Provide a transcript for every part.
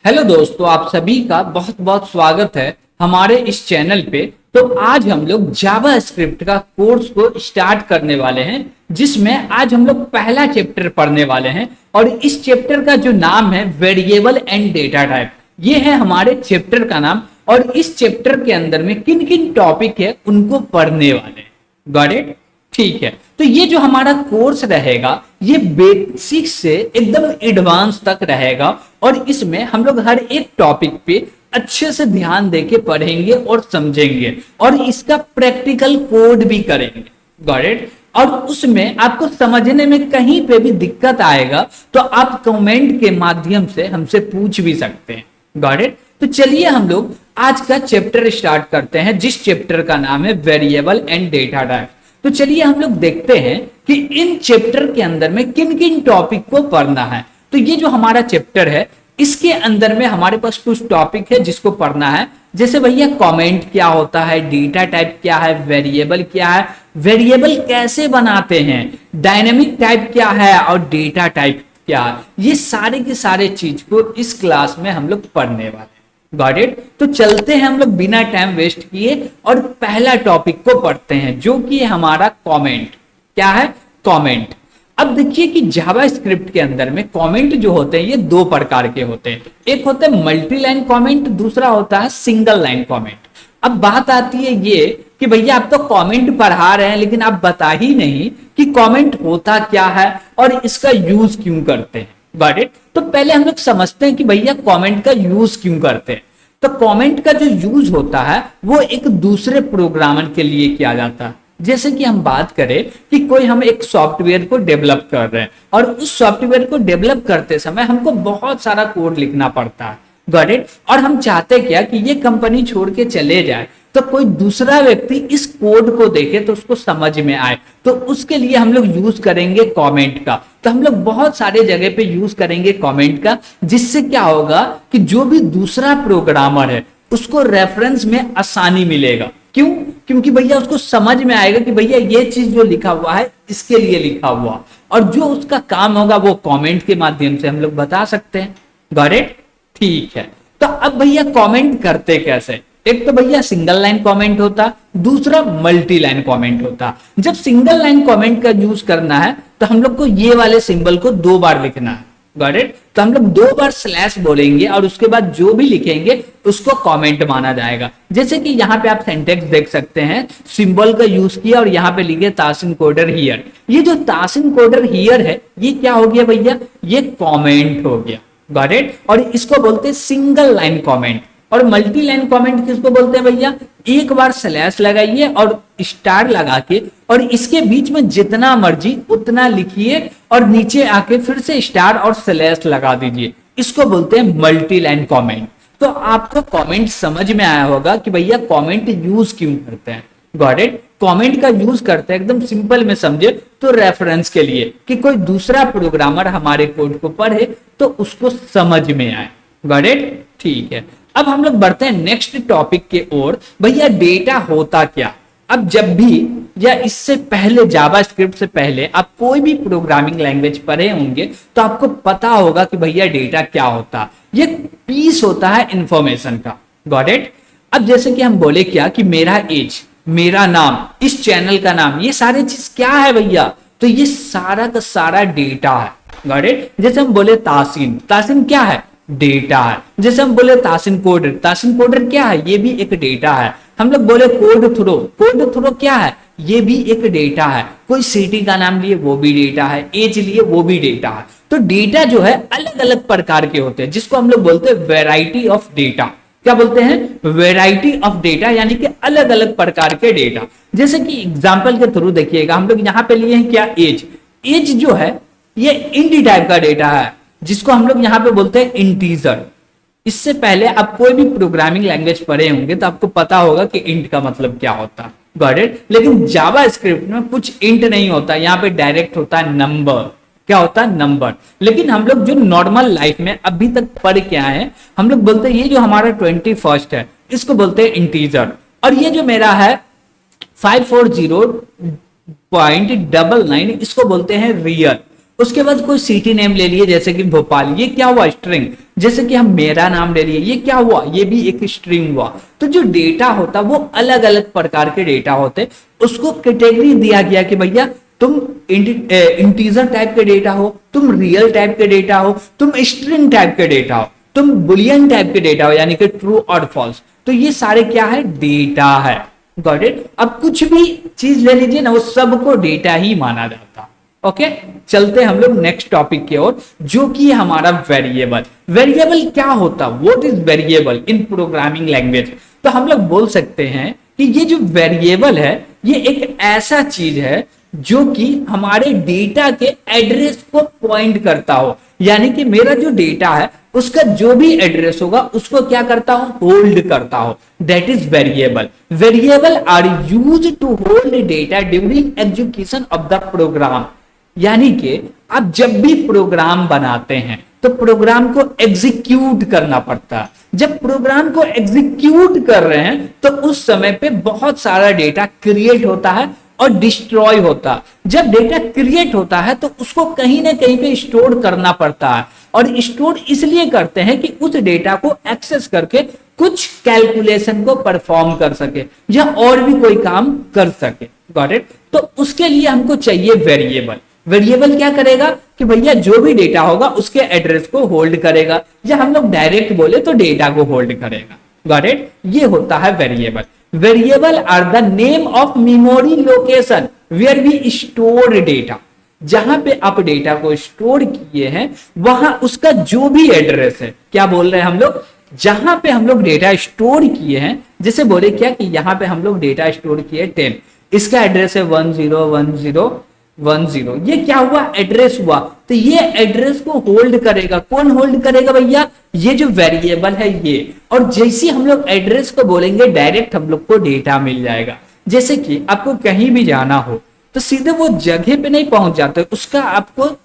Hello दोस्तों, आप सभी का बहुत बहुत स्वागत है हमारे इस चैनल पे। तो आज हम लोग जावा स्क्रिप्ट का कोर्स को स्टार्ट करने वाले हैं, जिसमें आज हम लोग पहला चैप्टर पढ़ने वाले हैं। और इस चैप्टर का जो नाम है वेरिएबल एंड डेटा टाइप, ये है हमारे चैप्टर का नाम। और इस चैप्टर के अंदर में किन किन टॉपिक है उनको पढ़ने वाले हैं। Got it? ठीक है। तो ये जो हमारा कोर्स रहेगा ये बेसिक से एकदम एडवांस तक रहेगा, और इसमें हम लोग हर एक टॉपिक पे अच्छे से ध्यान देके पढ़ेंगे और समझेंगे, और इसका प्रैक्टिकल कोड भी करेंगे। Got it? और उसमें आपको समझने में कहीं पे भी दिक्कत आएगा तो आप कमेंट के माध्यम से हमसे पूछ भी सकते हैं। Got it? तो चलिए हम लोग आज का चैप्टर स्टार्ट करते हैं, जिस चैप्टर का नाम है वेरिएबल एंड डेटा टाइप। तो चलिए हम लोग देखते हैं कि इन चैप्टर के अंदर में किन किन टॉपिक को पढ़ना है। तो ये जो हमारा चैप्टर है इसके अंदर में हमारे पास कुछ टॉपिक है जिसको पढ़ना है। जैसे भैया कमेंट क्या होता है, डेटा टाइप क्या है, वेरिएबल क्या है, वेरिएबल कैसे बनाते हैं, डायनेमिक टाइप क्या है और डेटा टाइप क्या है। ये सारे के सारे चीज को इस क्लास में हम लोग पढ़ने वाले हैं। Got it? तो चलते हैं हम लोग बिना टाइम वेस्ट किए और पहला टॉपिक को पढ़ते हैं, जो कि हमारा कमेंट। क्या है? कमेंट। अब देखिए कि जावा स्क्रिप्ट के अंदर में कमेंट जो होते हैं ये दो प्रकार के होते हैं। एक होता है मल्टी लाइन कमेंट, दूसरा होता है सिंगल लाइन कमेंट। अब बात आती है ये कि भैया आप तो कमेंट पढ़ा रहे हैं लेकिन आप बता ही नहीं कि कमेंट होता क्या है और इसका यूज क्यों करते हैं। Got it? तो पहले हम लोग समझते हैं कि भैया कमेंट का यूज क्यों करते हैं। तो कमेंट का जो यूज होता है वो एक दूसरे प्रोग्रामर के लिए किया जाता है। जैसे कि हम बात करें कि कोई हम एक सॉफ्टवेयर को डेवलप कर रहे हैं और उस सॉफ्टवेयर को डेवलप करते समय हमको बहुत सारा कोड लिखना पड़ता है। Got it? और हम चाहते क्या कि ये कंपनी छोड़ के चले जाए, तो कोई दूसरा व्यक्ति इस कोड को देखे तो उसको समझ में आए, तो उसके लिए हम लोग यूज करेंगे कमेंट का। तो हम लोग बहुत सारे जगह पे यूज करेंगे कमेंट का, जिससे क्या होगा कि जो भी दूसरा प्रोग्रामर है उसको रेफरेंस में आसानी मिलेगा। क्यों? क्योंकि भैया उसको समझ में आएगा कि भैया ये चीज जो लिखा हुआ है इसके लिए लिखा हुआ, और जो उसका काम होगा वो कमेंट के माध्यम से हम लोग बता सकते हैं। Got it? ठीक है। तो अब भैया कमेंट करते कैसे? एक तो भैया सिंगल लाइन कमेंट होता, दूसरा मल्टी लाइन कमेंट होता। जब सिंगल लाइन कमेंट का यूज करना है तो हम लोग को ये वाले सिंबल को दो बार लिखना है। Got it? तो हम लोग दो बार स्लैश बोलेंगे और उसके बाद जो भी लिखेंगे उसको कमेंट माना जाएगा। जैसे कि यहाँ पे आप सेंटेक्स देख सकते हैं, सिंबल का यूज किया और यहाँ पे लिखे तासिन कोडर हियर। ये जो तासिन कोडर हियर है ये क्या हो गया भैया? ये कमेंट हो गया। Got it? और इसको बोलते हैं सिंगल लाइन कमेंट। और मल्टी लाइन कमेंट किसको बोलते हैं भैया? एक बार स्लैश लगाइए और स्टार लगा के और इसके बीच में जितना मर्जी उतना लिखिए और नीचे आके फिर से स्टार और स्लैश लगा दीजिए। इसको बोलते हैं मल्टी लाइन कमेंट। तो आपको कमेंट समझ में आया होगा कि भैया कमेंट यूज क्यों करते हैं। Got it? कमेंट का यूज करते हैं एकदम सिंपल में समझे तो रेफरेंस के लिए, कि कोई दूसरा प्रोग्रामर हमारे कोड को पढ़े तो उसको समझ में आए। Got it? ठीक है। अब हम लोग बढ़ते हैं नेक्स्ट टॉपिक के ओर। भैया डेटा होता क्या? अब जब भी या इससे पहले जावा स्क्रिप्ट से पहले आप कोई भी प्रोग्रामिंग लैंग्वेज पढ़े होंगे तो आपको पता होगा कि भैया डेटा क्या होता। ये पीस होता है इंफॉर्मेशन का। Got it? अब जैसे कि हम बोले क्या कि मेरा एज, मेरा नाम, इस चैनल का नाम, ये सारी चीज क्या है भैया? तो ये सारा का सारा डेटा है। Got it? जैसे हम बोले तासीन, तासीन क्या है? डेटा है। जैसे हम बोले तासिन कोडर, तासिन कोडर क्या है? ये भी एक डेटा है। हम लोग बोले कोड थ्रो, कोड थ्रो क्या है? ये भी एक डेटा है। कोई सिटी का नाम लिए वो भी डेटा है, एज लिए वो भी डेटा है। तो डेटा जो है अलग अलग प्रकार के होते हैं, जिसको हम लोग बोलते हैं वेराइटी ऑफ डेटा। क्या बोलते हैं? वेराइटी ऑफ डेटा, यानी कि अलग अलग प्रकार के डेटा। जैसे कि एग्जाम्पल के थ्रू देखिएगा, हम लोग यहाँ पे लिए हैं क्या? एज। एज जो है ये इंटी टाइप का डेटा है, जिसको हम लोग यहाँ पे बोलते हैं इंटीजर। इससे पहले आप कोई भी प्रोग्रामिंग लैंग्वेज पढ़े होंगे तो आपको पता होगा कि इंट का मतलब क्या होता है। Got it? लेकिन जावा स्क्रिप्ट में कुछ इंट नहीं होता, यहाँ पे डायरेक्ट होता है नंबर। क्या होता है? नंबर। लेकिन हम लोग जो नॉर्मल लाइफ में अभी तक पढ़ के आए हैं, हम लोग बोलते हैं ये जो हमारा 21 है इसको बोलते हैं इंटीजर, और ये जो मेरा है 540.99 इसको बोलते हैं रियल। उसके बाद कोई सिटी नेम ले लिए जैसे कि भोपाल, ये क्या हुआ स्ट्रिंग। जैसे कि हम मेरा नाम ले लिए, ये क्या हुआ, ये भी एक स्ट्रिंग हुआ। तो जो डेटा होता वो अलग अलग प्रकार के डेटा होते, उसको कैटेगरी दिया गया कि भैया तुम इंटीजर टाइप के डेटा हो, तुम रियल टाइप के डेटा हो, तुम स्ट्रिंग टाइप के डेटा हो, तुम बुलियन टाइप के डेटा हो, यानी कि ट्रू और फॉल्स। तो ये सारे क्या है, डेटा है। Got it. अब कुछ भी चीज ले लीजिए ना, वो सबको डेटा ही माना जाता। ओके, चलते हम लोग नेक्स्ट टॉपिक की ओर, जो कि हमारा वेरिएबल। वेरिएबल क्या होता, what is variable in programming language. तो हम लोग बोल सकते हैं कि ये जो वेरिएबल है ये एक ऐसा चीज है जो कि हमारे डेटा के एड्रेस को पॉइंट करता हो, यानी कि मेरा जो डेटा है उसका जो भी एड्रेस होगा उसको क्या करता हो, होल्ड करता हो। That is variable. Variable are use to hold data during execution of the program. यानी कि आप जब भी प्रोग्राम बनाते हैं तो प्रोग्राम को एग्जीक्यूट करना पड़ता है। जब प्रोग्राम को एग्जीक्यूट कर रहे हैं तो उस समय पे बहुत सारा डेटा क्रिएट होता है और डिस्ट्रॉय होता है। जब डेटा क्रिएट होता है तो उसको कहीं ना कहीं पे स्टोर करना पड़ता है, और स्टोर इसलिए करते हैं कि उस डेटा को एक्सेस करके कुछ कैलकुलेशन को परफॉर्म कर सके या और भी कोई काम कर सके। Got it. तो उसके लिए हमको चाहिए वेरिएबल। वेरिएबल क्या करेगा कि भैया जो भी डेटा होगा उसके एड्रेस को होल्ड करेगा, या हम लोग डायरेक्ट बोले तो डेटा को होल्ड करेगा। Got it. ये होता है variable. Variable are the name of memory location where we store data. जहां पे आप डेटा को स्टोर किए हैं वहां उसका जो भी एड्रेस है, क्या बोल रहे हैं हम लोग, जहां पे हम लोग डेटा स्टोर किए हैं, जैसे बोले क्या कि यहां पे हम लोग डेटा स्टोर किए 10, इसका एड्रेस है 101010। ये क्या हुआ, एड्रेस हुआ। तो ये एड्रेस को होल्ड करेगा, कौन होल्ड करेगा भैया, ये जो वेरिएबल है ये। और जैसे हम लोग एड्रेस को बोलेंगे डायरेक्ट हम लोग को डेटा मिल जाएगा। जैसे कि आपको कहीं भी जाना हो तो सीधे वो जगह पे नहीं पहुंच जाते, उसका आपको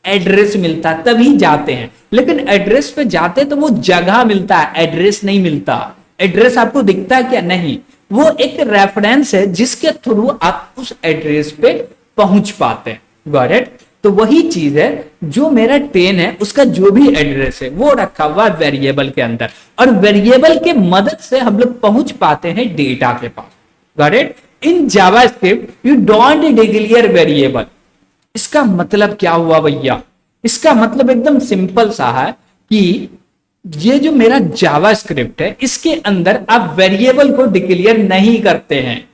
एड्रेस मिलता तभी जाते हैं। लेकिन एड्रेस पे जाते तो वो जगह मिलता है, एड्रेस नहीं मिलता। एड्रेस आपको दिखता है क्या, नहीं, वो एक रेफरेंस है जिसके थ्रू आप उस एड्रेस पे पहुंच पाते हैं। Got it. तो वही चीज है जो मेरा 10 है उसका जो भी एड्रेस है वो रखा हुआ है वेरिएबल के अंदर, और वेरिएबल के मदद से हम लोग पहुंच पाते हैं डेटा के पास। Got it. In JavaScript you don't declare variable. इसका मतलब क्या हुआ भैया, इसका मतलब एकदम सिंपल सा है कि ये जो मेरा जावास्क्रिप्ट है इसके अंदर आप वेरिएबल को डिक्लेयर नहीं करते हैं।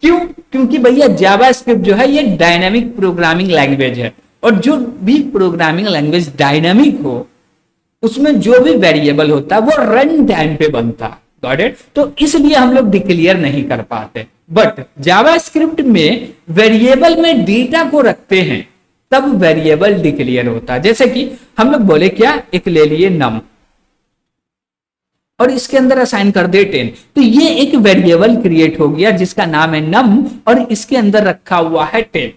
क्यों, क्योंकि भैया जावास्क्रिप्ट जो है ये डायनामिक प्रोग्रामिंग लैंग्वेज है, और जो भी प्रोग्रामिंग लैंग्वेज डायनामिक हो उसमें जो भी वेरिएबल होता है वो रन टाइम पे बनता है। Got it. तो इसलिए हम लोग डिक्लेयर नहीं कर पाते। बट जावास्क्रिप्ट में वेरिएबल में डेटा को रखते हैं तब वेरिएबल डिक्लेयर होता है। जैसे कि हम लोग बोले क्या, एक ले लिए नम और इसके अंदर असाइन कर दे 10, तो ये एक वेरिएबल क्रिएट हो गया जिसका नाम है नम और इसके अंदर रखा हुआ है 10।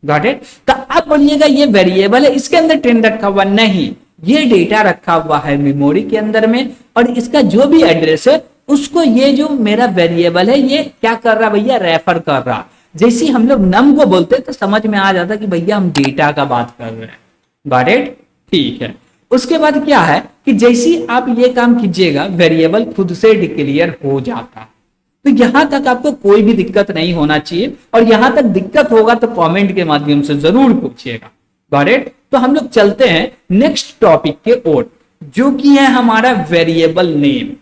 Got it. तो आप बोलिएगा ये वेरिएबल है इसके अंदर 10 रखा हुआ, नहीं, ये डेटा रखा हुआ है मेमोरी के अंदर में, और इसका जो भी एड्रेस है उसको ये जो मेरा वेरिएबल है ये क्या कर रहा भैया, रेफर कर रहा। जैसे हम लोग नम को बोलते तो समझ में आ जाता कि भैया हम डेटा का बात कर रहे हैं। Got it. ठीक है। उसके बाद क्या है कि जैसे आप ये काम कीजिएगा वेरिएबल खुद से डिक्लेयर हो जाता है। तो यहां तक आपको कोई भी दिक्कत नहीं होना चाहिए, और यहां तक दिक्कत होगा तो कमेंट के माध्यम से जरूर पूछिएगा। Got it. तो हम लोग चलते हैं नेक्स्ट टॉपिक के ओर, जो कि है हमारा वेरिएबल नेम।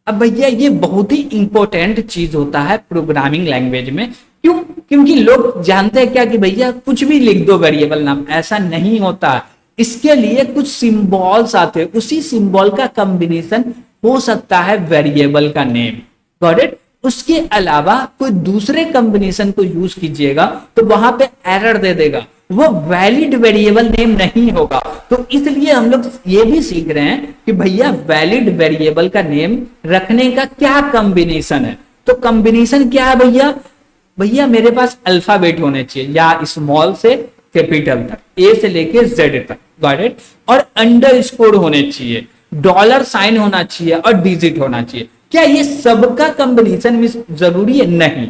अब भैया ये बहुत ही इंपॉर्टेंट चीज होता है प्रोग्रामिंग लैंग्वेज में। क्यों, क्योंकि लोग जानते हैं क्या कि भैया कुछ भी लिख दो वेरिएबल नाम, ऐसा नहीं होता। इसके लिए कुछ सिंबल्स आते हैं, उसी सिंबल का कॉम्बिनेशन हो सकता है वेरिएबल का नेम। Got it. उसके अलावा कोई दूसरे कॉम्बिनेशन को यूज कीजिएगा तो वहां पे एरर दे देगा, वो वैलिड वेरिएबल नेम नहीं होगा। तो इसलिए हम लोग ये भी सीख रहे हैं कि भैया वैलिड वेरिएबल का नेम रखने का क्या कॉम्बिनेशन है। तो कॉम्बिनेशन क्या है भैया, भैया मेरे पास अल्फाबेट होने चाहिए, या स्मॉल से कैपिटल तक, ए से लेके जेड तक। Got it. और अंडरस्कोर होने चाहिए, डॉलर साइन होना चाहिए और डिजिट होना चाहिए। क्या ये सबका कॉम्बिनेशन में जरूरी है? नहीं।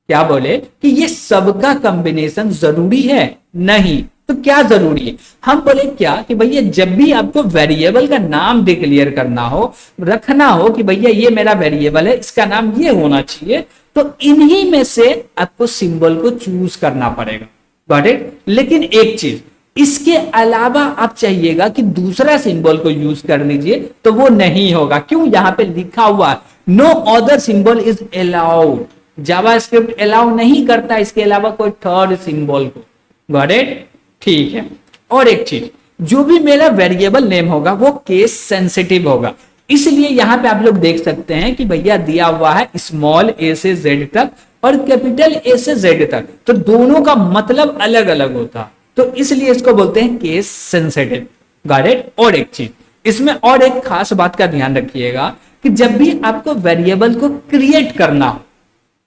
क्या बोले कि ये सबका कॉम्बिनेशन जरूरी है? नहीं। तो क्या जरूरी है, हम बोले क्या कि भैया जब भी आपको वेरिएबल का नाम डिक्लेयर करना हो, रखना हो कि भैया ये मेरा वेरिएबल है, इसका नाम ये होना चाहिए, तो इन्हीं में से आपको सिंबल को चूज करना पड़ेगा। Got it. लेकिन एक चीज, इसके अलावा आप चाहिएगा कि दूसरा सिंबल को यूज कर लीजिए, तो वो नहीं होगा। क्यों? यहां पे लिखा हुआ है no other symbol is allowed. JavaScript allow नहीं करता इसके अलावा कोई थर्ड सिंबल को। Got it. ठीक है। और एक चीज, जो भी मेरा वेरिएबल नेम होगा वो केस सेंसिटिव होगा, इसलिए यहां पे आप लोग देख सकते हैं कि भैया दिया हुआ है स्मॉल ए से जेड तक और कैपिटल ए से जेड तक, तो दोनों का मतलब अलग अलग होता, तो इसलिए इसको बोलते हैं केस सेंसिटिव। Got it. और एक चीज, इसमें और एक खास बात का ध्यान रखिएगा कि जब भी आपको वेरिएबल को क्रिएट करना हो,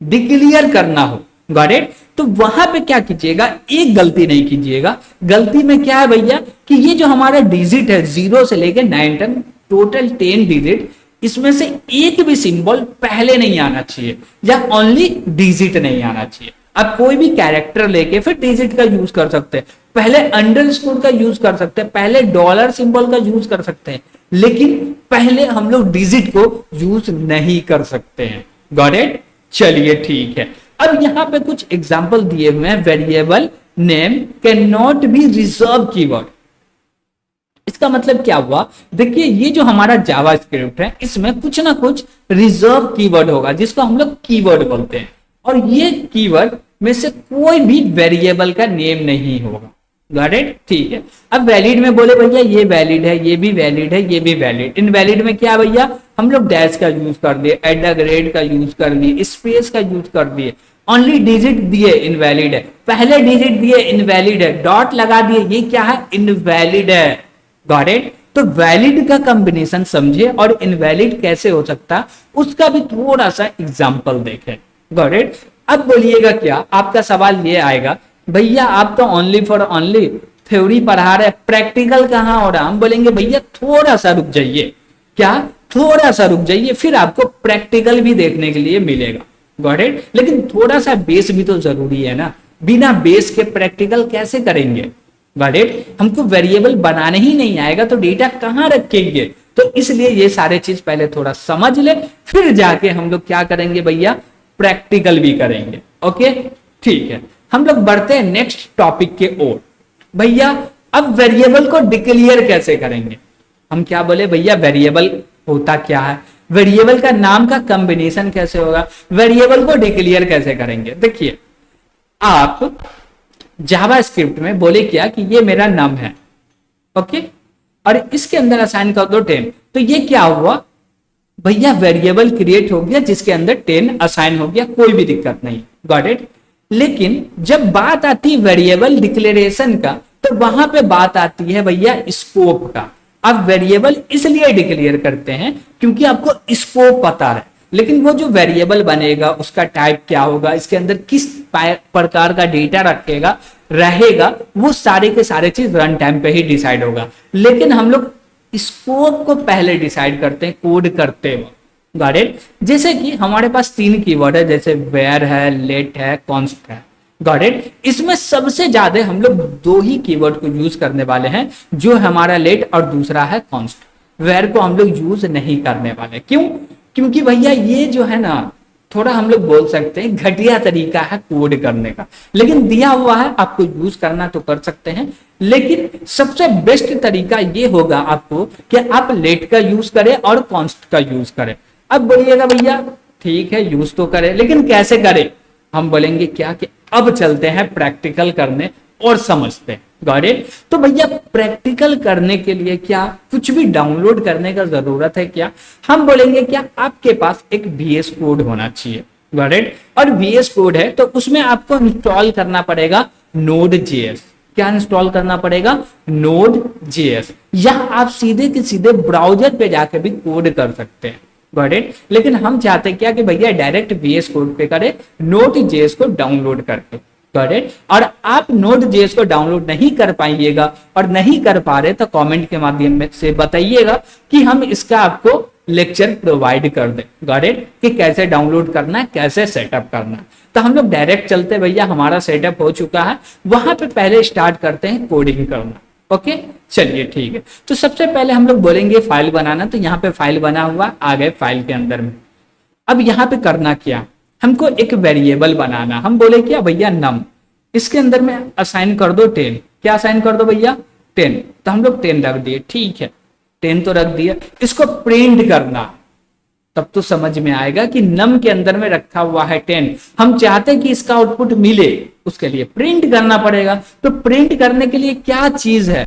डिक्लेयर करना हो, गॉट इट, तो वहां पे क्या कीजिएगा, एक गलती नहीं कीजिएगा। गलती में क्या है भैया कि ये जो हमारा डिजिट है 0 से लेकर 9 तक, टोटल 10 डिजिट, इसमें से एक भी सिंबल पहले नहीं आना चाहिए या ओनली डिजिट नहीं आना चाहिए। आप कोई भी कैरेक्टर लेके फिर डिजिट का यूज कर सकते हैं, पहले अंडरस्कोर का यूज कर सकते हैं, पहले डॉलर सिंबल का यूज कर सकते हैं, लेकिन पहले हम लोग डिजिट को यूज नहीं कर सकते हैं। Got it. चलिए ठीक है। अब यहां पे कुछ एग्जांपल दिए हुए हैं। Variable name can not be reserve keyword. इसका मतलब क्या हुआ, देखिए ये जो हमारा जावा स्क्रिप्ट है इसमें कुछ ना कुछ रिजर्व कीवर्ड होगा जिसको हम लोग कीवर्ड बोलते हैं, और ये कीवर्ड में से कोई भी वेरिएबल का नेम नहीं होगा। Got it. ठीक है। अब वैलिड में बोले भैया ये वैलिड है, ये भी वैलिड है, ये भी वैलिड। इनवैलिड में क्या भैया, हम लोग डैश का यूज कर दिए, एट द ग्रेड का यूज कर दिए, स्पेस का यूज कर दिए, ओनली डिजिट दिए इनवैलिड है, पहले डिजिट दिए इनवैलिड है, डॉट लगा दिए, ये क्या है, इनवैलिड है। Got it. तो वैलिड का कॉम्बिनेशन समझे और इनवैलिड कैसे हो सकता उसका भी थोड़ा सा एग्जांपल देखें। Got it. अब बोलिएगा क्या, आपका सवाल ये आएगा, भैया आप तो ओनली फॉर ओनली थ्योरी पढ़ा रहे, प्रैक्टिकल कहां हो रहा। हम बोलेंगे भैया थोड़ा सा रुक जाइए, क्या थोड़ा सा रुक जाइए, फिर आपको प्रैक्टिकल भी देखने के लिए मिलेगा। Got it. लेकिन थोड़ा सा बेस भी तो जरूरी है ना, बिना बेस के प्रैक्टिकल कैसे करेंगे। Got it. हमको वेरिएबल बनाने ही नहीं आएगा तो डेटा कहां रखेंगे, तो इसलिए ये सारे चीज पहले थोड़ा समझ ले, फिर जाके हम लोग क्या करेंगे भैया, प्रैक्टिकल भी करेंगे। ओके ठीक है। हम लोग बढ़ते हैं नेक्स्ट टॉपिक के ओर। भैया अब वेरिएबल को डिक्लेयर कैसे करेंगे। हम क्या बोले भैया, वेरिएबल होता क्या है, वेरिएबल का नाम का कॉम्बिनेशन कैसे होगा, वेरिएबल को डिक्लेयर कैसे करेंगे। देखिए आप जावा स्क्रिप्ट में बोले क्या कि ये मेरा नाम है, ओके, और इसके अंदर असाइन कर दो 10, तो ये क्या हुआ भैया, वेरिएबल क्रिएट हो गया जिसके अंदर 10 असाइन हो गया, कोई भी दिक्कत नहीं। Got it. लेकिन जब बात आती है वेरिएबल डिक्लेरेशन का, तो वहां पे बात आती है भैया स्कोप का। आप वेरिएबल इसलिए डिक्लेयर करते हैं क्योंकि आपको स्कोप पता है, लेकिन वो जो वेरिएबल बनेगा उसका टाइप क्या होगा, इसके अंदर किस प्रकार का डेटा रखेगा रहेगा, वो सारे के सारे चीज रन टाइम पे ही डिसाइड होगा। लेकिन हम लोग स्कोप को पहले डिसाइड करते हैं कोड करते वक्त। Got it. जैसे कि हमारे पास 3 कीवर्ड है, जैसे वेयर है, लेट है, कॉन्स्ट है। Got it. इसमें सबसे ज्यादा हम लोग 2 ही कीवर्ड को यूज करने वाले हैं, जो हमारा लेट और दूसरा है कॉन्स्ट। वेयर को हम लोग यूज नहीं करने वाले। क्यों? क्योंकि भैया ये जो है ना, थोड़ा हम लोग बोल सकते हैं घटिया तरीका है कोड करने का, लेकिन दिया हुआ है आपको यूज करना तो कर सकते हैं, लेकिन सबसे बेस्ट तरीका ये होगा आपको कि आप लेट का यूज करें और कॉन्स्ट का यूज करें। अब बोलिएगा भैया ठीक है यूज तो करें, लेकिन कैसे करें। हम बोलेंगे क्या कि अब चलते हैं प्रैक्टिकल करने और समझते हैं। Got it. तो भैया प्रैक्टिकल करने के लिए क्या कुछ भी डाउनलोड करने का जरूरत है क्या, हम बोलेंगे क्या आपके पास एक VS कोड होना चाहिए। Got it. और VS कोड है तो उसमें आपको इंस्टॉल करना पड़ेगा Node.js। क्या इंस्टॉल करना पड़ेगा, Node.js, या आप सीधे के सीधे ब्राउजर पे जाके भी कोड कर सकते हैं। Got it. लेकिन हम चाहते क्या कि भैया डायरेक्ट VS कोड पे करें, Node.js को डाउनलोड करके। Got it. और आप Node.js को डाउनलोड नहीं कर पाइएगा और नहीं कर पा रहे तो कमेंट के माध्यम से बताइएगा कि हम इसका आपको लेक्चर प्रोवाइड कर दें। Got it. कि कैसे डाउनलोड करना है, कैसे सेटअप करना है। तो हम लोग डायरेक्ट चलते हैं भैया, हमारा सेटअप हो चुका है, वहां पे पहले स्टार्ट करते हैं कोडिंग करना। ओके चलिए ठीक है। तो सबसे पहले हम लोग बोलेंगे फाइल बनाना, तो यहाँ पे फाइल बना हुआ, आ गए फाइल के अंदर में। अब यहाँ पे करना क्या, हमको एक वेरिएबल बनाना, हम बोले क्या भैया नम, इसके अंदर में असाइन कर दो 10, क्या असाइन कर दो भैया 10, तो हम लोग 10 रख दिए, ठीक है 10 तो रख दिया। इसको प्रिंट करना, तब तो समझ में आएगा कि नम के अंदर में रखा हुआ है 10, हम चाहते हैं कि इसका आउटपुट मिले, उसके लिए प्रिंट करना पड़ेगा। तो प्रिंट करने के लिए क्या चीज है,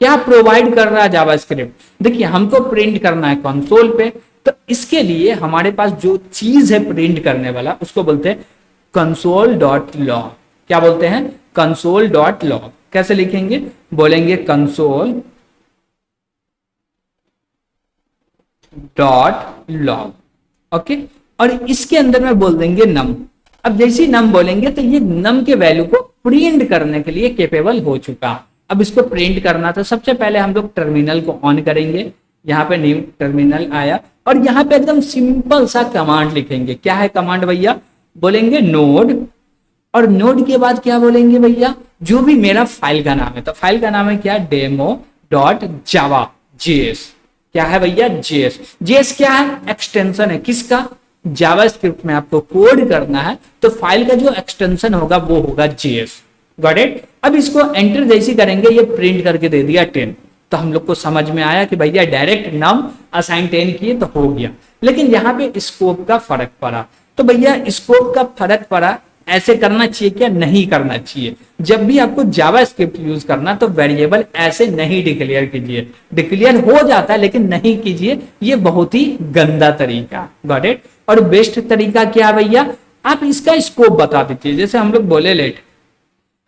क्या प्रोवाइड कर रहा है जावास्क्रिप्ट, देखिए हमको प्रिंट करना है कंसोल पे, तो इसके लिए हमारे पास जो चीज है प्रिंट करने वाला, उसको बोलते हैं कंसोल डॉट लॉग। क्या बोलते हैं, कंसोल डॉट लॉग। कैसे लिखेंगे, बोलेंगे कंसोल डॉट लॉग। ओके, और इसके अंदर में बोल देंगे नम। अब जैसे ही नम बोलेंगे तो ये नम के वैल्यू को प्रिंट करने के लिए कैपेबल हो चुका। अब इसको प्रिंट करना था, सबसे पहले हम लोग टर्मिनल को ऑन करेंगे, यहाँ पे न्यू टर्मिनल आया, और यहाँ पे एकदम सिंपल सा कमांड लिखेंगे। क्या है कमांड भैया, बोलेंगे नोड, और नोड के बाद क्या बोलेंगे भैया, जो भी मेरा फाइल का नाम है, तो फाइल का नाम है क्या, डेमो डॉट जावा जेएस। क्या है भैया, जेएस। जेएस क्या है, एक्सटेंशन है किसका, जावास्क्रिप्ट में आपको कोड करना है, तो फाइल का जो एक्सटेंशन होगा वो होगा जेएस। Got it. अब इसको एंटर जैसी करेंगे, ये प्रिंट करके दे दिया 10, तो हम लोग को समझ में आया कि भैया डायरेक्ट नम असाइन 10 किए तो हो गया। लेकिन यहाँ पे स्कोप का फर्क पड़ा, तो भैया स्कोप का फर्क पड़ा, ऐसे करना चाहिए क्या, नहीं करना चाहिए। जब भी आपको जावास्क्रिप्ट यूज करना तो वेरिएबल ऐसे नहीं डिक्लेयर कीजिए, डिक्लेयर हो जाता है लेकिन नहीं कीजिए, ये बहुत ही गंदा तरीका। Got it. और बेस्ट तरीका क्या भैया, आप इसका स्कोप बता दीजिए। जैसे हम लोग बोले लेट,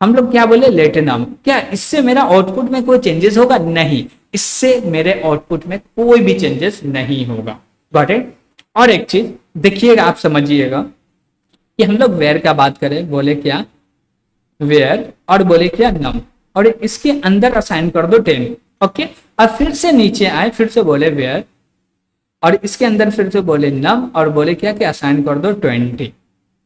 हम लोग क्या बोले लेट नम, क्या इससे मेरा आउटपुट में कोई चेंजेस होगा, नहीं, इससे मेरे आउटपुट में कोई भी चेंजेस नहीं होगा। Got it. और एक चीज देखिएगा, आप समझिएगा कि हम लोग वेयर का बात करें, बोले क्या वेयर, और बोले क्या नम, और इसके अंदर असाइन कर दो 10। ओके, और फिर से नीचे आए, फिर से बोले वेयर, और इसके अंदर फिर से बोले नम, और बोले क्या कि असाइन कर दो 20।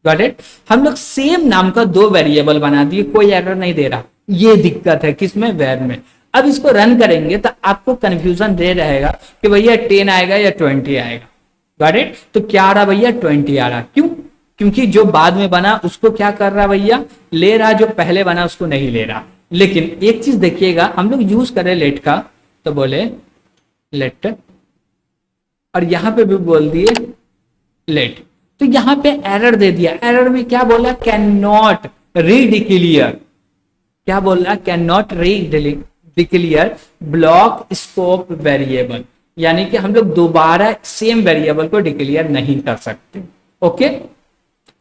Got it. हम लोग सेम नाम का दो वेरिएबल बना दिए, कोई एरर नहीं दे रहा, ये दिक्कत है किसमें, वेयर में। अब इसको रन करेंगे तो आपको कंफ्यूजन दे रहेगा कि भैया 10 आएगा या 20 आएगा। Got it. तो क्या आ रहा भैया, 20 आ रहा, क्यों, क्योंकि जो बाद में बना उसको क्या कर रहा भैया, ले रहा, जो पहले बना उसको नहीं ले रहा। लेकिन एक चीज देखिएगा, हम लोग यूज करें लेट का, तो बोले लेट, और यहां पे भी बोल दिए लेट, तो यहां पे एरर दे दिया। एरर में क्या बोला, कैन नॉट रीडिक्लेयर, क्या बोल रहा, can not redeclare block scope variable, यानी कि हम लोग दोबारा सेम वेरिएबल को डिक्लेयर नहीं कर सकते। ओके,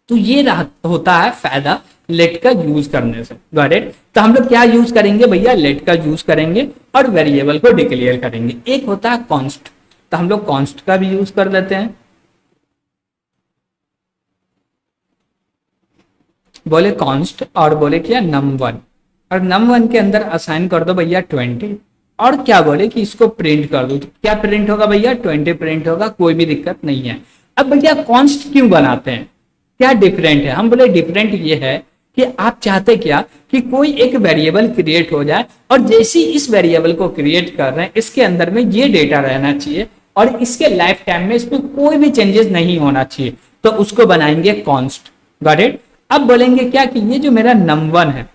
तो ये होता है फायदा लेट का यूज करने से। Got it. तो हम लोग क्या यूज करेंगे भैया, लेट का यूज करेंगे और वेरिएबल को डिक्लेयर करेंगे। एक होता है कॉन्स्ट, तो हम लोग कॉन्स्ट का भी यूज कर लेते हैं, बोले कॉन्स्ट, और बोले क्या num1, और num1 के अंदर असाइन कर दो भैया 20, और क्या बोले कि इसको प्रिंट कर दो, तो क्या प्रिंट होगा भैया, 20 प्रिंट होगा, कोई भी दिक्कत नहीं है। अब भैया कॉन्स्ट क्यों बनाते हैं, क्या डिफरेंट है, हम बोले डिफरेंट ये है कि आप चाहते क्या कि कोई एक वेरिएबल क्रिएट हो जाए, और जैसे ही इस वेरिएबल को क्रिएट कर रहे हैं इसके अंदर में ये डेटा रहना चाहिए, और इसके लाइफ टाइम में इसमें कोई भी चेंजेस नहीं होना चाहिए, तो उसको बनाएंगे कॉन्स्ट। Got it. अब बोलेंगे क्या कि ये जो मेरा num1 है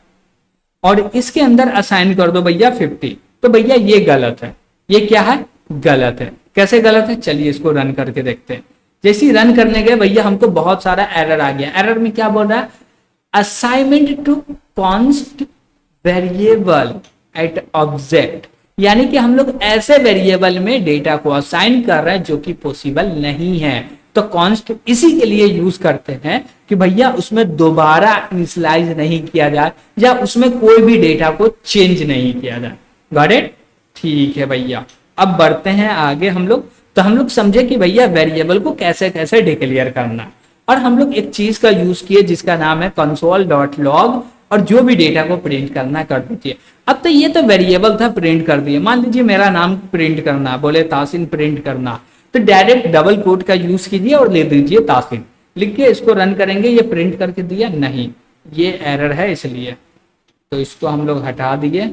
और इसके अंदर असाइन कर दो भैया 50, तो भैया ये गलत है, ये क्या है, गलत है। कैसे गलत है, चलिए इसको रन करके देखते हैं। जैसे ही रन करने गए भैया हमको बहुत सारा एरर आ गया। एरर में क्या बोल रहा है, assignment to const variable at object, यानी कि हम लोग ऐसे वेरिएबल में डेटा को असाइन कर रहे हैं जो कि पॉसिबल नहीं है। तो कॉन्स्ट इसी के लिए यूज करते हैं कि भैया उसमें दोबारा इनिशियलाइज नहीं किया जाए, या उसमें कोई भी डेटा को चेंज नहीं किया जाए। Got it. ठीक है भैया, अब बढ़ते हैं आगे हम लोग। तो हम लोग समझे कि भैया वेरिएबल को कैसे कैसे डिक्लेयर करना, और हम लोग एक चीज का यूज किए जिसका नाम है कंसोल डॉट लॉग, और जो भी डेटा को प्रिंट करना कर दीजिए। अब तो ये तो वेरिएबल था, प्रिंट कर दिए। मान लीजिए मेरा नाम प्रिंट करना, बोले तासिन प्रिंट करना, तो डायरेक्ट डबल कोट का यूज कीजिए और ले दीजिए तासिन। लिख के इसको रन करेंगे, ये प्रिंट करके दिया नहीं, ये एरर है इसलिए, तो इसको हम लोग हटा दिए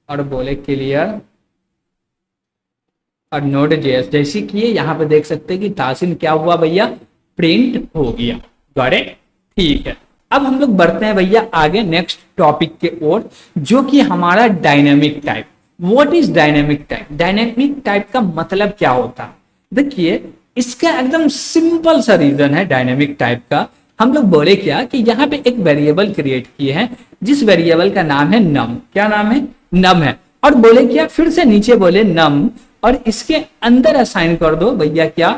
और बोले क्लियर और नोड जेएस जैसी किए। यहाँ पे देख सकते हैं कि तासिन क्या हुआ भैया, प्रिंट हो गया। Got it? ठीक है, अब हम लोग बढ़ते हैं भैया आगे नेक्स्ट टॉपिक के ओर, जो कि हमारा dynamic type. What is dynamic type? Dynamic type का मतलब क्या होता है? देखिए, इसका एकदम सिंपल सा रीजन है डायनेमिक टाइप का। हम लोग बोले क्या कि यहाँ पे एक वेरिएबल क्रिएट किए हैं, जिस वेरिएबल का नाम है नम। क्या नाम है? नम है। और बोले क्या, फिर से नीचे बोले नम, और इसके अंदर असाइन कर दो भैया क्या,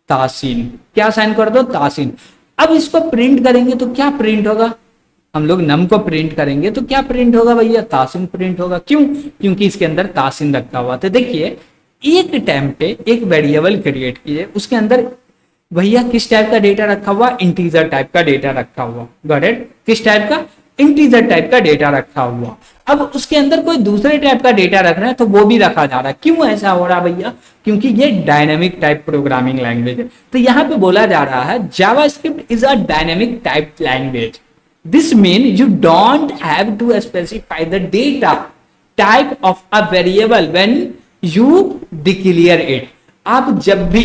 तासीन। क्या असाइन कर दो? तासीन। अब इसको प्रिंट करेंगे तो क्या प्रिंट होगा? हम लोग नम को प्रिंट करेंगे तो क्या प्रिंट होगा भैया? तासीन प्रिंट होगा। क्यों? क्योंकि इसके अंदर तासीन रखा हुआ था। देखिए, एक टाइम पे एक वेरिएबल क्रिएट किए, उसके अंदर भैया किस टाइप का डेटा रखा हुआ? इंटीजर टाइप का डेटा रखा हुआ। Got it? किस टाइप का? इंटीजर टाइप का डेटा रखा हुआ। अब उसके अंदर कोई दूसरे टाइप का डेटा रख रहे हैं तो वो भी रखा जा रहा है। क्यों ऐसा हो रहा भैया? क्योंकि ये डायनेमिक टाइप प्रोग्रामिंग लैंग्वेज है। तो यहाँ पे बोला जा रहा है JavaScript is a dynamic type language. This mean you don't have to specify the data type of a variable when you declare it. आप जब भी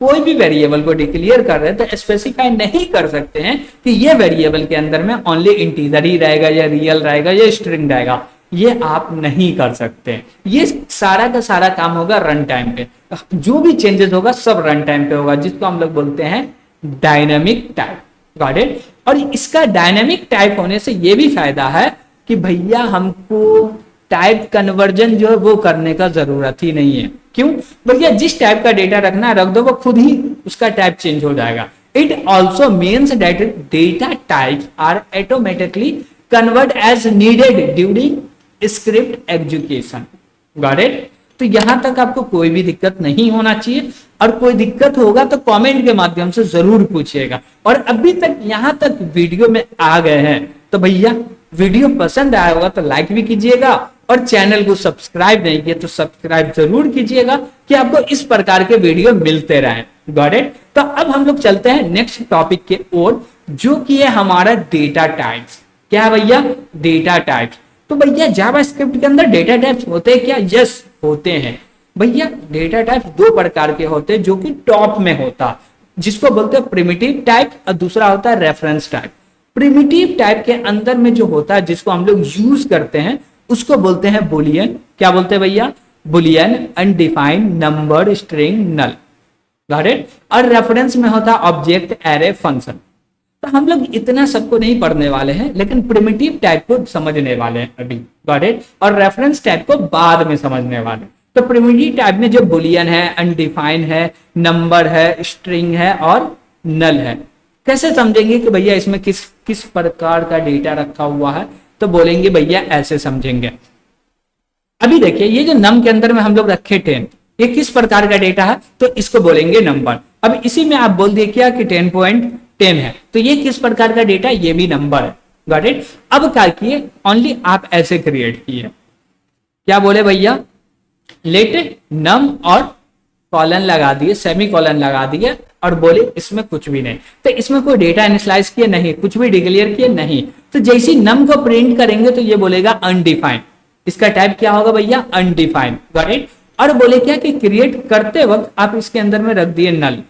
कोई भी वेरिएबल को डिक्लेयर कर रहे हैं तो स्पेसिफाई नहीं कर सकते हैं कि ये वेरिएबल के अंदर में ओनली इंटीजर ही रहेगा या रियल रहेगा या स्ट्रिंग रहेगा। ये आप नहीं कर सकते। ये सारा का सारा काम होगा रन टाइम पे। जो भी चेंजेस होगा सब रन टाइम पे होगा, जिसको हम लोग बोलते हैं डायनेमिक टाइप। Got it? और इसका डायनेमिक टाइप होने से ये भी फायदा है कि भैया हमको टाइप कन्वर्जन जो है वो करने का जरूरत ही नहीं है। क्यों? भैया जिस टाइप का डेटा रखना है रख दो, वो खुद ही उसका टाइप चेंज हो जाएगा। It also means that data types are automatically convert as needed during script execution. Got it? तो यहां तक आपको कोई भी दिक्कत नहीं होना चाहिए, और कोई दिक्कत होगा तो कमेंट के माध्यम से जरूर पूछिएगा। और अभी तक यहां तक वीडियो में आ गए हैं तो भैया वीडियो पसंद आया होगा तो लाइक भी कीजिएगा, और चैनल को सब्सक्राइब नहीं किया तो सब्सक्राइब जरूर कीजिएगा कि आपको इस प्रकार के वीडियो मिलते रहें। Got it? तो अब हम लोग चलते हैं नेक्स्ट टॉपिक के ओर, जो कि है हमारा डेटा टाइप्स। क्या है भैया? Data types. तो भैया जावास्क्रिप्ट के अंदर डेटा टाइप्स होते हैं क्या? यस, होते हैं भैया। डेटा टाइप्स दो प्रकार के होते हैं, जो कि टॉप में होता, जिसको बोलते हैं प्रिमिटिव टाइप, और दूसरा होता है रेफरेंस टाइप। प्रिमिटिव टाइप के अंदर में जो होता है, जिसको हम लोग यूज करते हैं, उसको बोलते हैं बुलियन। क्या बोलते हैं भैया? Boolean, undefined, number, string, null. Got it? और रेफरेंस में होता है ऑब्जेक्ट, एरे, फंक्शन। तो हम लोग इतना सबको नहीं पढ़ने वाले हैं, लेकिन प्रिमिटिव टाइप को समझने वाले हैं अभी। Got it? और रेफरेंस टाइप को बाद में समझने वाले। तो प्रिमिटिव टाइप में जो बुलियन है, अनडिफाइंड है, नंबर है, स्ट्रिंग है और नल है। कैसे समझेंगे कि भैया इसमें किस किस प्रकार का डेटा रखा हुआ है? तो बोलेंगे भैया ऐसे समझेंगे। अभी देखिए, ये जो नम के अंदर में हम लोग रखे 10, ये किस प्रकार का डेटा है? तो इसको बोलेंगे नंबर। अब इसी में आप बोल दिए क्या कि 10.10 है, तो ये किस प्रकार का डेटा? ये भी नंबर है। Got it? अब क्या किए? ओनली आप ऐसे क्रिएट किए। क्या बोले भैया? लेट नम और कॉलन लगा दिए, सेमी कॉलन लगा दिए, और बोले इसमें कुछ भी नहीं। तो इसमें कोई डेटा इनिशियलाइज किए नहीं, कुछ भी डिक्लेयर किए नहीं। तो जैसे नम को प्रिंट करेंगे तो ये बोलेगा अनडिफाइंड। इसका टाइप क्या होगा भैया? अनडिफाइंड। Got it? और बोले क्या कि क्रिएट करते वक्त आप इसके अंदर में रख दिए नल।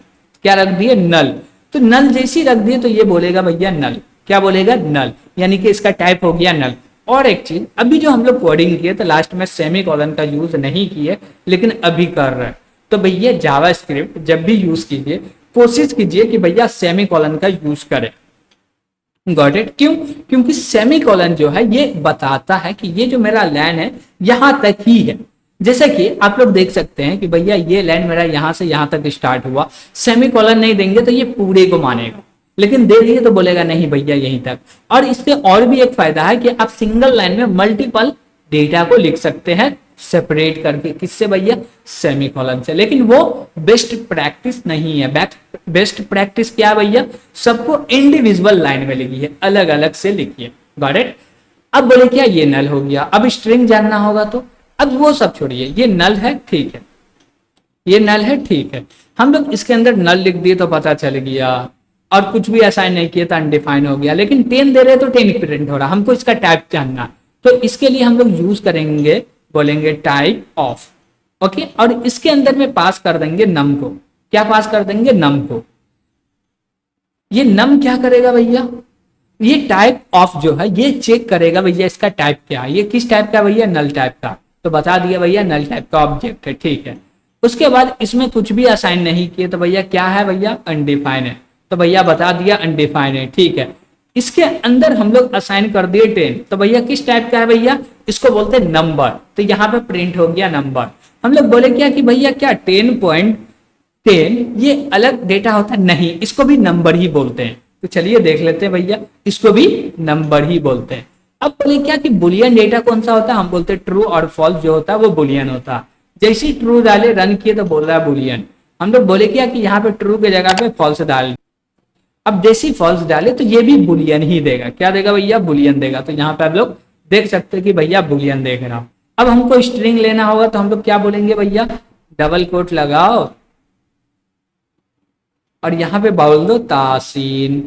क्या रख दिए? नल। तो नल जैसे ही रख दिए तो ये बोलेगा भैया नल। क्या बोलेगा? नल। यानी कि इसका टाइप हो गया नल। और एक चीज, अभी जो हम लोग कोडिंग किए तो लास्ट में सेमी कॉलन का यूज नहीं किए, लेकिन अभी कर रहे हैं। तो भैया जावास्क्रिप्ट जब भी यूज कीजिए, कोशिश कीजिए कि भैया सेमी कॉलन का यूज करें। Got it? क्यों? क्योंकि सेमी कॉलन जो है ये बताता है कि ये जो मेरा लाइन है यहां तक ही है। जैसे कि आप लोग देख सकते हैं कि भैया ये लाइन मेरा यहां से यहां तक स्टार्ट हुआ, सेमी कॉलन नहीं देंगे तो ये पूरे को मानेगा, लेकिन दे दिए तो बोलेगा नहीं भैया यहीं तक। और इससे और भी एक फायदा है कि आप सिंगल लाइन में मल्टीपल डेटा को लिख सकते हैं सेपरेट करके। किससे भैया? सेमी कॉलन से। लेकिन वो बेस्ट प्रैक्टिस नहीं है। बेस्ट प्रैक्टिस क्या भैया? सबको इंडिविजुअल लाइन में लिखी है, अलग अलग से लिखिए। Got it? अब बोले क्या? ये नल हो गया। अब स्ट्रिंग जानना होगा तो अब वो सब छोड़िए, ये नल है, ठीक है, ये नल है, ठीक है। हम लोग इसके अंदर नल लिख दिए तो पता चल गया। और कुछ भी असाइन नहीं किया तो अनडिफाइन हो गया, लेकिन 10 दे रहे तो 10 प्रिंट हो रहा, हमको इसका टाइप जानना। तो इसके लिए हम लोग यूज करेंगे, बोलेंगे टाइप ऑफ, ओके, और इसके अंदर में पास कर देंगे नम को। क्या पास कर देंगे? नम को। ये नम क्या करेगा भैया? ये टाइप ऑफ जो है ये चेक करेगा भैया इसका टाइप क्या है, ये किस टाइप का भैया? नल टाइप का। तो बता दिया भैया नल टाइप का ऑब्जेक्ट है, ठीक है। उसके बाद इसमें कुछ भी असाइन नहीं किए तो भैया क्या है भैया? अनडिफाइन है। तो भैया बता दिया अनडिफाइन है, ठीक है। इसके अंदर हम लोग असाइन कर दिए 10, तो भैया किस टाइप का है भैया? इसको बोलते हैं नंबर। तो यहाँ पे प्रिंट हो गया नंबर। हम लोग बोले क्या कि भैया क्या 10.10 ये अलग डेटा होता है? नहीं, इसको भी नंबर ही बोलते हैं। तो चलिए देख लेते हैं भैया, इसको भी नंबर ही बोलते हैं। अब बोले क्या कि बुलियन डेटा कौन सा होता है? हम बोलते हैं ट्रू और फॉल्स जो होता है वो बुलियन होता है। जैसे ही ट्रू डाले रन किए तो बोल रहा है बुलियन। हम लोग बोले क्या कि यहाँ पे ट्रू के जगह पे फॉल्स डाल, अब जैसे ही फॉल्स डाले तो ये भी बुलियन ही देगा। क्या देगा भैया? बुलियन देगा। तो यहाँ पे आप लोग देख सकते हैं कि भैया बुलियन देख रहा हूं। अब हमको स्ट्रिंग लेना होगा तो हम लोग क्या बोलेंगे भैया? डबल कोट लगाओ और यहाँ पे बोल दो तासीन।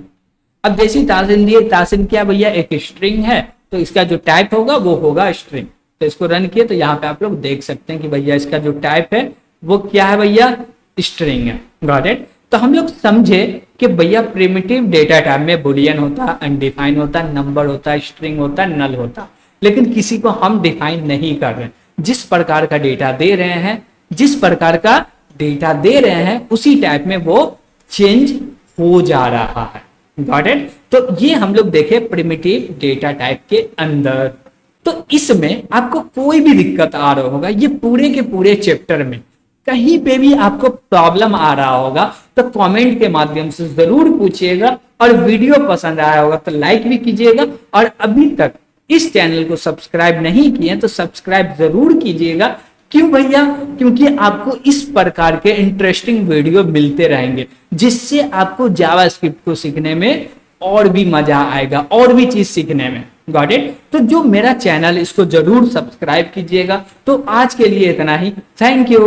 अब जैसे ही तासीन दिए, तासीन क्या भैया? एक स्ट्रिंग है, तो इसका जो टाइप होगा वो होगा स्ट्रिंग। तो इसको रन किए तो यहाँ पे आप लोग देख सकते हैं कि भैया इसका जो टाइप है वो क्या है भैया? स्ट्रिंग है। Got it? तो हम लोग समझे कि भैया प्रिमिटिव डेटा टाइप में बुलियन होता है, अनडिफाइन होता है, नंबर होता है, स्ट्रिंग होता है, नल होता है, लेकिन किसी को हम डिफाइन नहीं कर रहे। जिस प्रकार का डेटा दे रहे हैं, जिस प्रकार का डेटा दे रहे हैं उसी टाइप में वो चेंज हो जा रहा है। Got it? तो ये हम लोग देखे प्रिमिटिव डेटा टाइप के अंदर। तो इसमें आपको कोई भी दिक्कत आ रहा होगा, ये पूरे के पूरे चैप्टर में कहीं पे भी आपको प्रॉब्लम आ रहा होगा तो कमेंट के माध्यम से जरूर पूछिएगा, और वीडियो पसंद आया होगा तो लाइक भी कीजिएगा, और अभी तक इस चैनल को सब्सक्राइब नहीं किए तो सब्सक्राइब जरूर कीजिएगा। क्यों भैया? क्योंकि आपको इस प्रकार के इंटरेस्टिंग वीडियो मिलते रहेंगे जिससे आपको जावास्क्रिप्ट को सीखने में और भी मजा आएगा, और भी चीज सीखने में। Got it? तो जो मेरा चैनल इसको जरूर सब्सक्राइब कीजिएगा। तो आज के लिए इतना ही, थैंक यू।